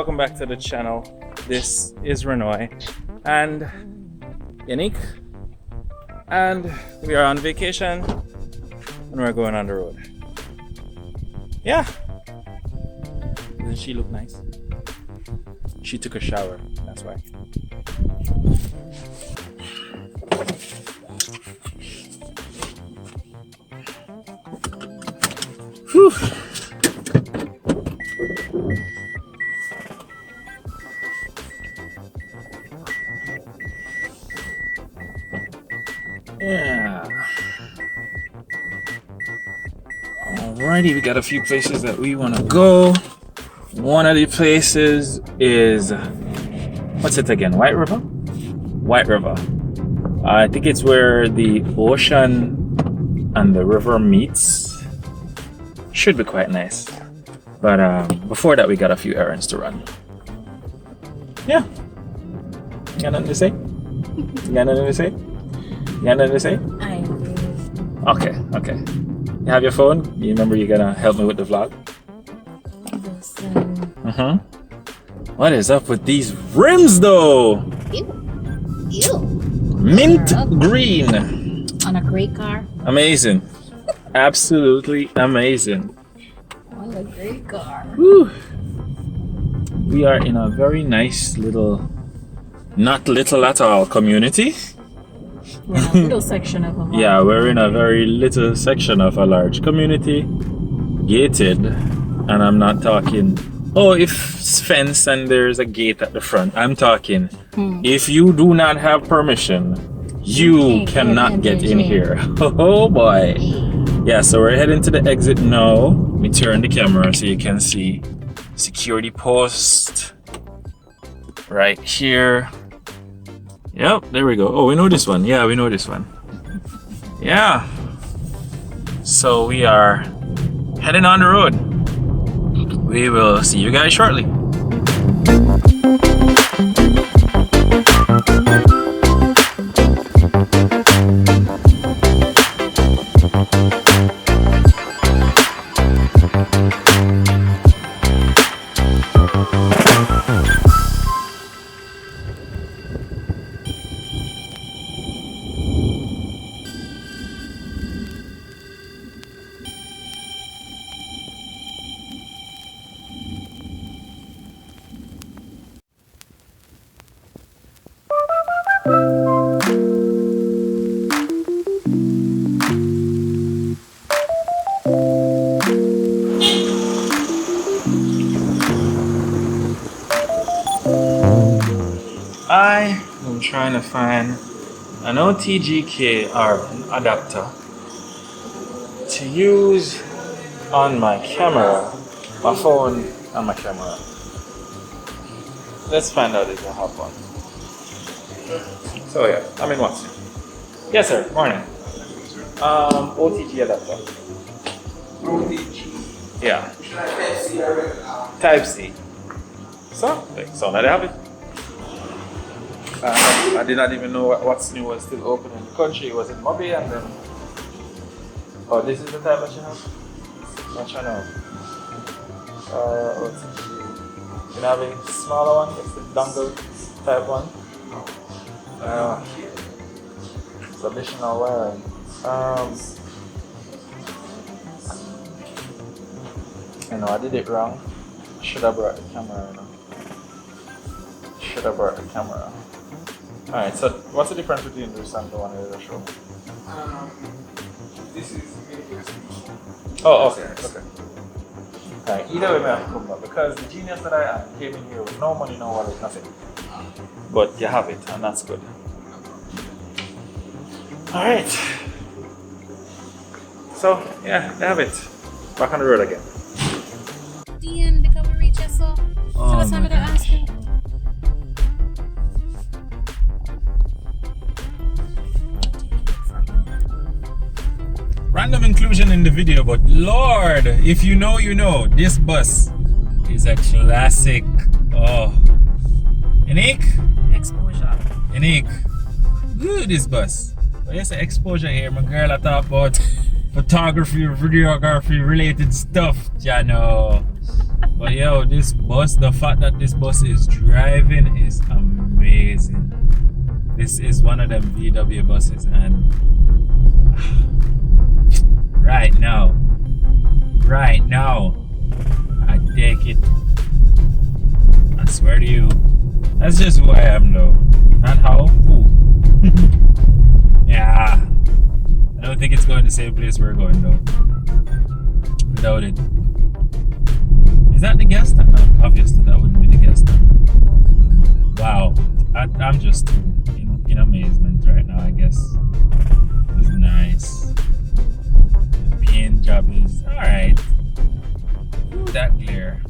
welcome back to the channel. This is Renoy and Yannick, and we are on vacation and we're going on the road. Yeah, doesn't she look nice? She took a shower, that's why. Whew. Yeah. Alrighty, we got a few places that we want to go. One of the places is, what's it again? White River? White River. I think it's where the ocean and the river meets. Should be quite nice. But before that, we got a few errands to run. Yeah. You got nothing to say? You got nothing to say? You got nothing to say? I do. Okay. You have your phone? You remember you're gonna help me with the vlog? Listen. What is up with these rims though? Ew. Mint green. On a great car. Amazing. Absolutely amazing. On a great car. Whew. We are in a very nice little, not little at all, community. We're in a little section of a mall. Yeah, we're in a very little section of a large community, gated, and I'm not talking, oh, if it's fenced and there's a gate at the front. I'm talking, if you do not have permission, you cannot get in here. Oh boy. Yeah, so we're heading to the exit now. Let me turn the camera so you can see security post right here. Yep, there we go. Oh, we know this one. Yeah, we know this one. Yeah. So we are heading on the road. We will see you guys shortly. I am trying to find an OTGK or an adapter to use on my camera, my phone and my camera. Let's find out if I have one. So yeah, I'm in Watson. Yes sir, morning. OTG adapter. OTG? Yeah. Type C. So now they have it. I did not even know what's new was still open in the country. It was in Mobile and then... Oh, this is the type that you have? Not sure now. OTG. You have a smaller one? It's the dongle type one. It's additional wiring. You know, I did it wrong. Should have brought the camera, you know. Should have brought the camera. Alright, so what's the difference between this and the one in the show? This is USB. Oh, okay. Alright, either way, may have to come back because the genius that I am came in here with no money, no wallet, nothing. But you have it, and that's good. Alright. So, yeah, they have it. Back on the road again. Dean, because we reach us so. Oh, what's time to ask you? Random inclusion in the video, but Lord, if you know, you know. This bus is a classic. Oh, Unique? Exposure. Unique. Ooh, this bus. But yes, exposure here. My girl, I talk about photography, videography related stuff. You know. But yo, this bus, the fact that this bus is driving is amazing. This is one of them VW buses, and right now, I take it. I swear to you, that's just who I am though. Not how, who. Yeah. I don't think it's going the same place we're going though. Without it. Is that the gas tank? No, obviously that wouldn't be the gas tank. Wow. I'm just in amazement right now, I guess. It's nice. The paint job is alright. Ooh, that glare.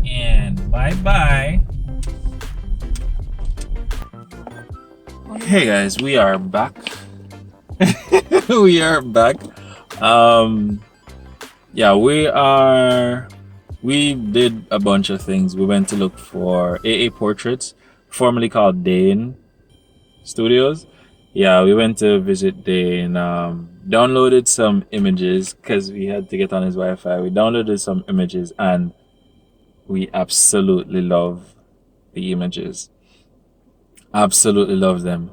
And bye-bye. Hey guys, we are back. We are back. Yeah, we did a bunch of things. We went to look for AA Portraits, formerly called Dane Studios. Yeah, we went to visit Dane, downloaded some images because we had to get on his Wi-Fi. We downloaded some images and we absolutely love the images. Absolutely love them.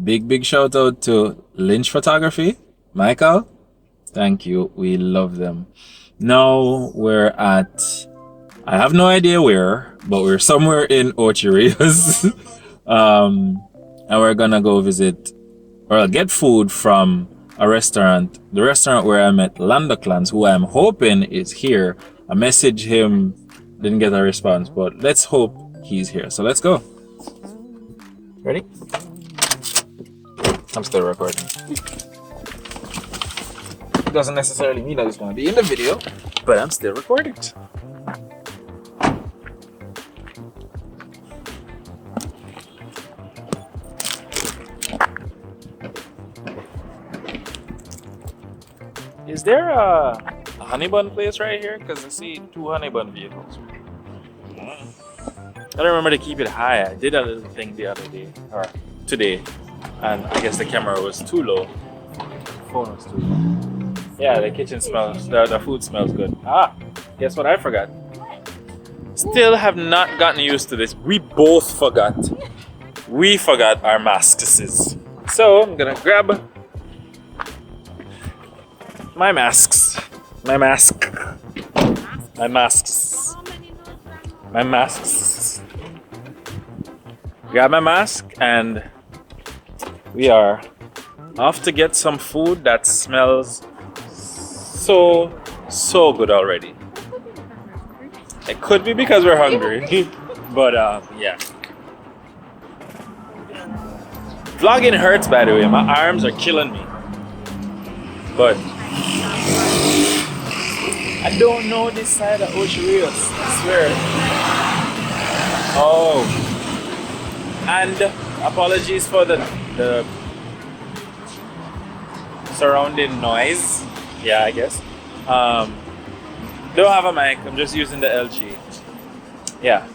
Big shout out to Lynch Photography, Michael. Thank you. We love them. Now we're at, I have no idea where, but we're somewhere in Ocho Rios. And we're gonna go visit or get food from a restaurant. The restaurant where I met Lando Klanz, who I'm hoping is here. I messaged him, didn't get a response, but let's hope he's here. So let's go. Ready? I'm still recording. It doesn't necessarily mean that it's going to be in the video, but I'm still recording. Is there a honey bun place right here? Because I see 2 honey bun vehicles. I don't remember to keep it high. I did a little thing the other day, or today, and I guess the camera was too low. The phone was too low. Yeah, the kitchen smells, the food smells good. Ah, guess what I forgot? Still have not gotten used to this. We both forgot. We forgot our masks. So I'm gonna grab my masks. My mask. My masks. My masks. Grab my mask and we are off to get some food that smells so good already. It could be because we're hungry, but yeah. Vlogging hurts, by the way. My arms are killing me. But I don't know this side of Ocho Rios, I swear. Oh. And apologies for the surrounding noise. Yeah, I guess. Don't have a mic, I'm just using the LG. Yeah.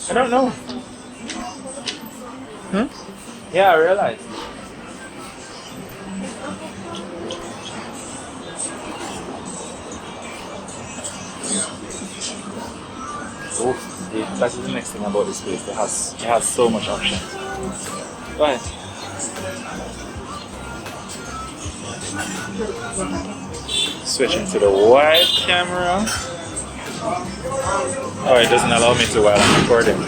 I don't know. Yeah, I realized. Oh, that is the next thing about this place. It has so much options. Go ahead. Switching to the wide camera. Oh, it doesn't allow me to while I'm recording.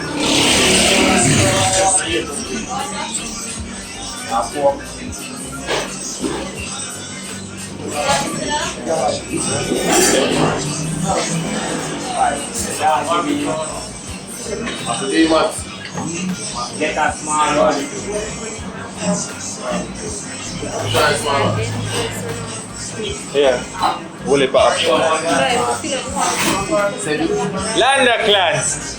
Get that small one. Yeah, will it option. Lando Klanz.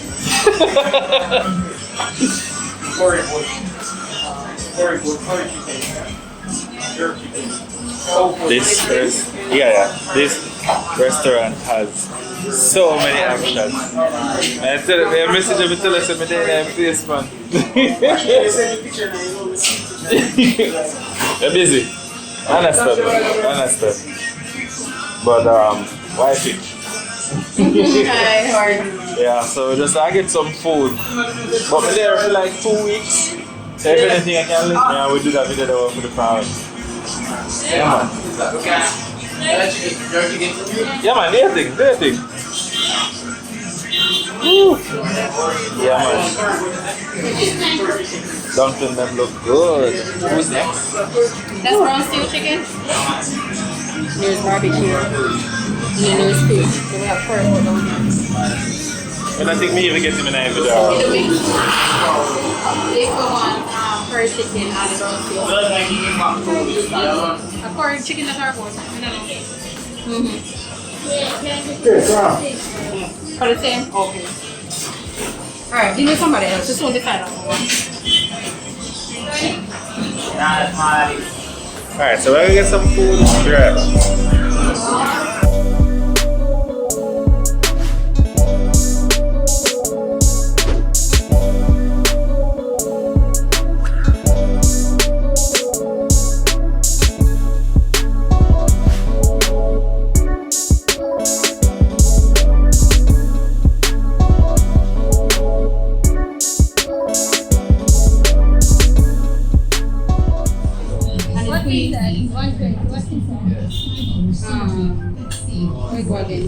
This restaurant has so many options. I tell them, I message them, tell us every day in place, man. They're busy. Understood. But why fish? Yeah, so just I get some food. But we're there for like 2 weeks. So if anything I can listen, yeah, we do that video for the family. Yeah, man. Yeah, man, do your thing. Woo. Yeah, man. Dumpling them look good. Who's next? That's brown stew chicken. There's barbecue. And then there's fish. So we have pork down here. And I think me even get him in a video. They go on curry chicken and the brown stew. A curry chicken that are good. For the same? Okay. Alright, give me somebody else. Just hold the side of Alright, so we're gonna get some food.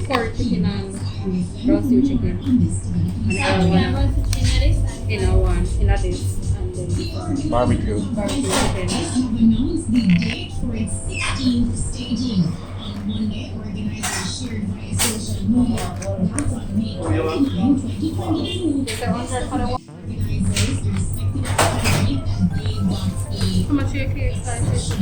pork chicken and brown stew chicken. And one in this, and then Barbecue. barbecue chicken. Is that one for the one? How much are your cake slices?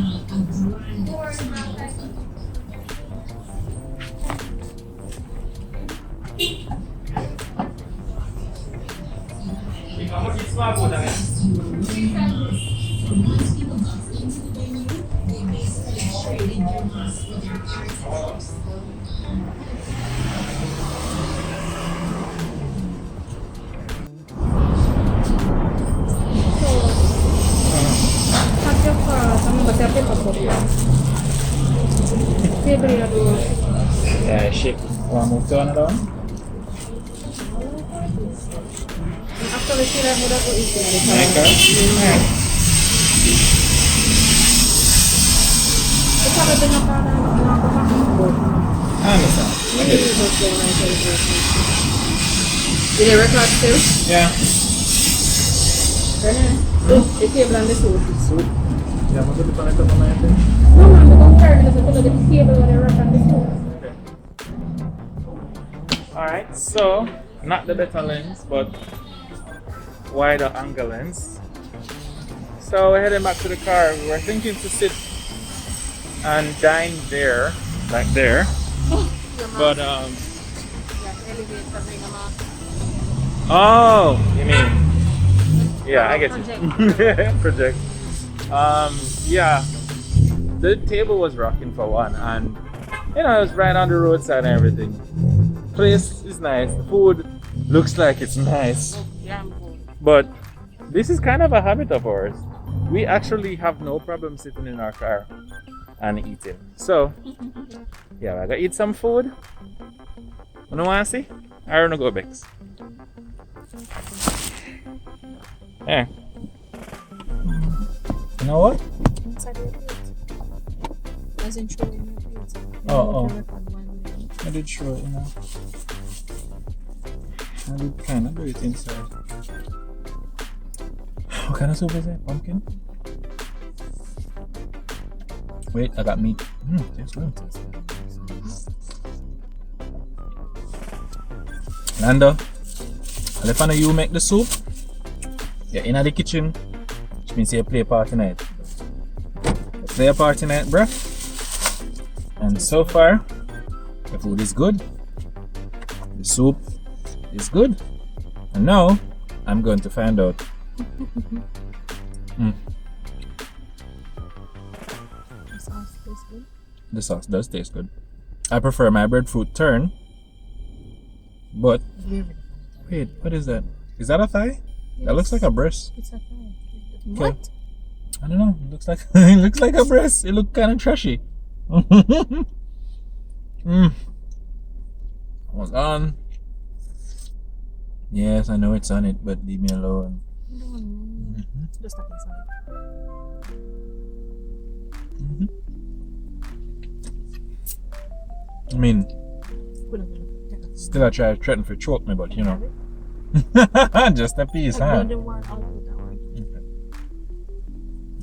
Yeah, shake. Want to move to another one? Actually, sila mura ko ito. Okay. Ito ka din na parang mga kapakingkot. I understand. Okay. Did they record too? Yeah. Ito yung blanda soup. Soup? Yeah, maganda pa nito mamaya din. No, man, mukhang fair. Kasi ito yung table where they record the soup. Alright, so not the better lens, but wider angle lens. So we're heading back to the car. We were thinking to sit and dine there, like there. But oh, you mean? Yeah, I get you. Project. Yeah, the table was rocking for one, and you know it was right on the roadside and everything. Place is nice. The food looks like it's nice. But this is kind of a habit of ours. We actually have no problem sitting in our car and eating. So, yeah, I gotta eat some food. You know what I see? I don't know, go Bex. Yeah. You know what? Oh. I did show it, you know. I did kind of do it inside. What kind of soup is it? Pumpkin? Wait, I got meat. Tastes good. Lando, if I know you make the soup, you're in the kitchen, which means you play a part tonight. You play a part tonight, bruh. And so far, the food is good. The soup is good. And now, I'm going to find out. The sauce does taste good. I prefer my breadfruit turn. But, wait, what is that? Is that a thigh? Yes. That looks like a breast. It's a thigh. Okay. What? I don't know. It looks like it looks like a breast. It looks kind of trashy. Almost on. Yes, I know it's on it, but leave me alone. Just like inside. I mean, still I try to threaten for choke me, but you know. Just a piece, huh?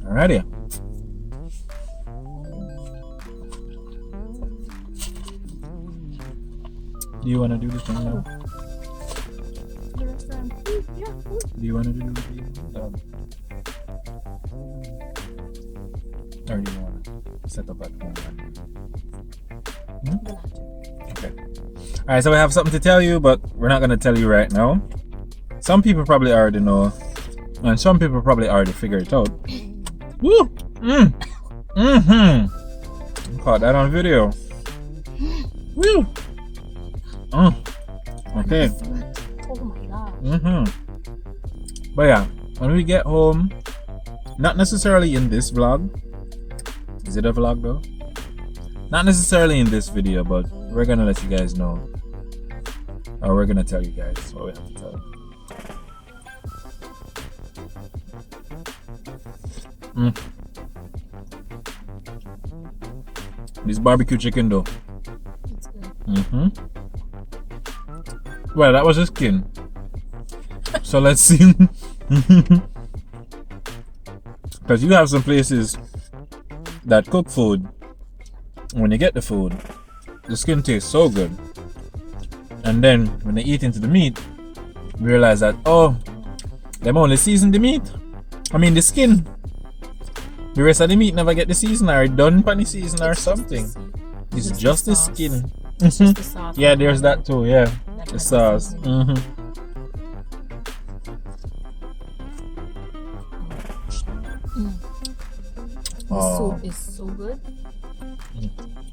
Alrighty. Do you want to do the thing now? Do you want to do the or do you want to set up at home? Okay. Alright, so we have something to tell you, but we're not going to tell you right now. Some people probably already know, and some people probably already figured it out. Woo! Caught that on video. Woo! Okay. Oh my god. But yeah, when we get home, not necessarily in this vlog. Is it a vlog though? Not necessarily in this video, but we're gonna let you guys know. Or we're gonna tell you guys what we have to tell you. This barbecue chicken though. It's good. Well, that was the skin. So let's see. Because you have some places that cook food. When you get the food, the skin tastes so good. And then when they eat into the meat, you realize that, oh, them only season the meat. I mean the skin. The rest of the meat never get the season or done pan the season or something. It's just the skin. It's just the sauce. Yeah, there's that too, yeah. The sauce. The soup is so good,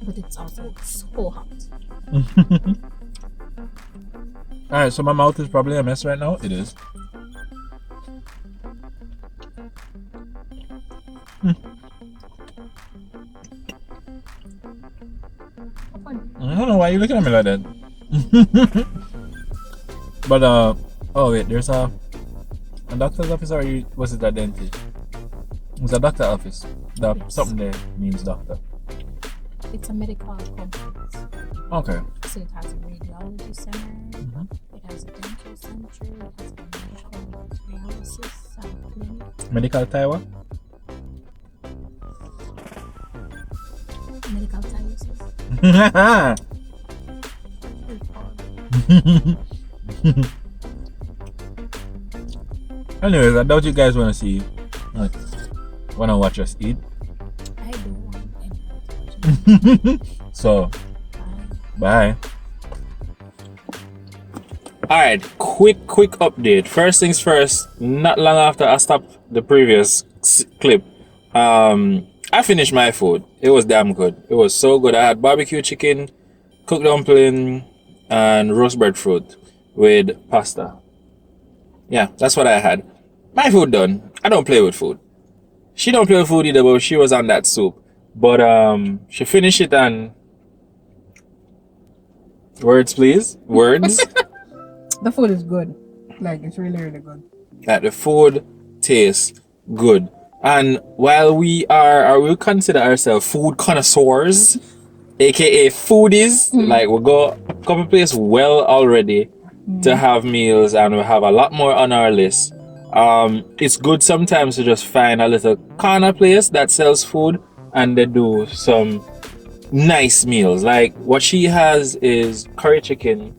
but it's also so hot. Alright, so my mouth is probably a mess right now. It is. I don't know why you're looking at me like that. But oh wait, there's a doctor's office, or was it a dentist? It was a doctor's office. Something there means doctor. It's a medical complex. Okay. So it has a radiology center, it has a dental center, it has a medical dialysis clinic. Medical Taiwan? Medical dialysis. Anyways, I doubt you guys want to see, want to watch us eat. I don't want anyone to watch. So, bye. Alright, quick update. First things first, not long after I stopped the previous clip, I finished my food. It was damn good. It was so good. I had barbecue chicken, cooked dumpling, and roast breadfruit with pasta. Yeah, that's what I had. My food done. I don't play with food. She don't play with food either, but she was on that soup. But she finished it and words please. Words. The food is good. Like, it's really, really good. That the food tastes good. And while we'll consider ourselves food connoisseurs, aka foodies, like we go a couple places well already to have meals, and we have a lot more on our list. It's good sometimes to just find a little corner place that sells food and they do some nice meals. Like what she has is curry chicken,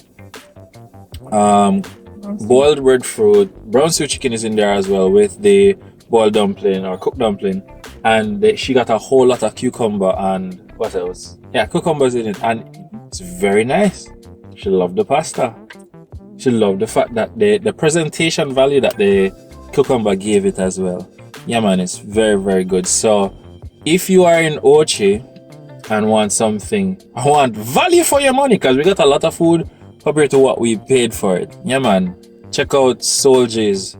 boiled breadfruit, brown stew chicken is in there as well with the boiled dumpling or cooked dumpling, and she got a whole lot of cucumber and what else? Yeah, cucumbers in it, and it's very nice. She loved the pasta. She loved the fact that the presentation value that the cucumber gave it as well. Yeah man, it's very, very good. So if you are in Ochi and want value for your money, because we got a lot of food compared to what we paid for it. Yeah man, check out Soldier's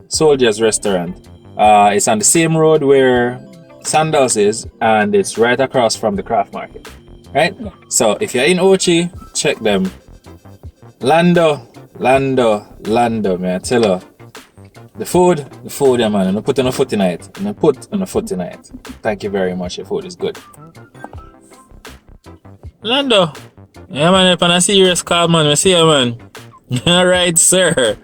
restaurant. It's on the same road where Sandals is, and it's right across from the craft market. Right? So if you're in Ochi, check them. Lando, man, I tell her. The food, yeah, man. And I put on a foot tonight. Thank you very much. Your food is good. Lando. Yeah, man. If I'm a serious call, man, I see you, man. All right, sir.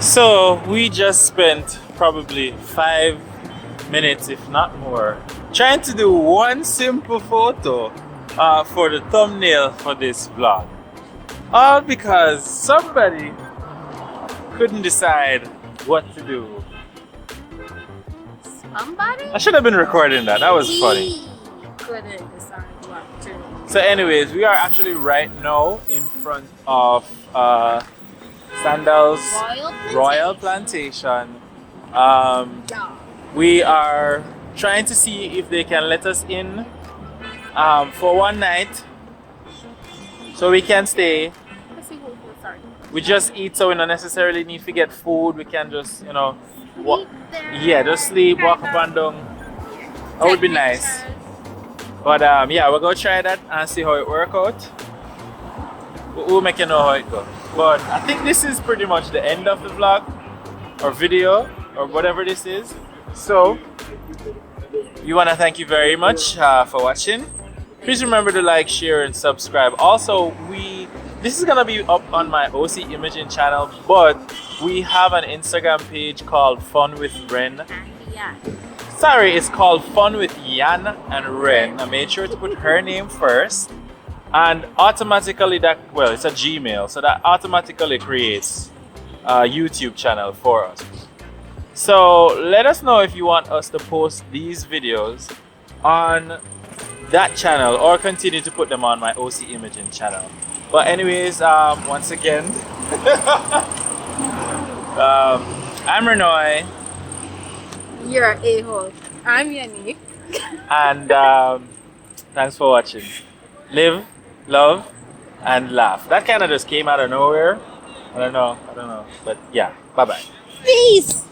So we just spent probably 5 minutes, if not more, trying to do one simple photo for the thumbnail for this vlog. All because somebody couldn't decide what to do. Somebody? I should have been recording that. That was funny. Couldn't decide what to do. So anyways, we are actually right now in front of Sandals Royal Plantation. We are trying to see if they can let us in for one night so we can stay. Let's see who sorry. We just eat, so we don't necessarily need to get food. We can just, you know, Sleep there. yeah, just sleep, walk up and down. That would be nice. But yeah, we're gonna try that and see how it works out. We'll make you know how it goes. But I think this is pretty much the end of the vlog or video or whatever this is. So we want to thank you very much for watching. Please remember to like, share, and subscribe. Also, this is gonna be up on my OC Imaging channel, but we have an Instagram page called Fun with Ren. Yeah. Sorry, it's called Fun with Yan and Ren. I made sure to put her name first, and automatically it's a Gmail, so that automatically creates a YouTube channel for us. So let us know if you want us to post these videos on that channel or continue to put them on my OC Imaging channel. But anyways, once again, I'm Renoy. You're an a-hole. I'm Yannick. And thanks for watching. Live, love, and laugh. That kind of just came out of nowhere. I don't know. But yeah, bye-bye. Peace!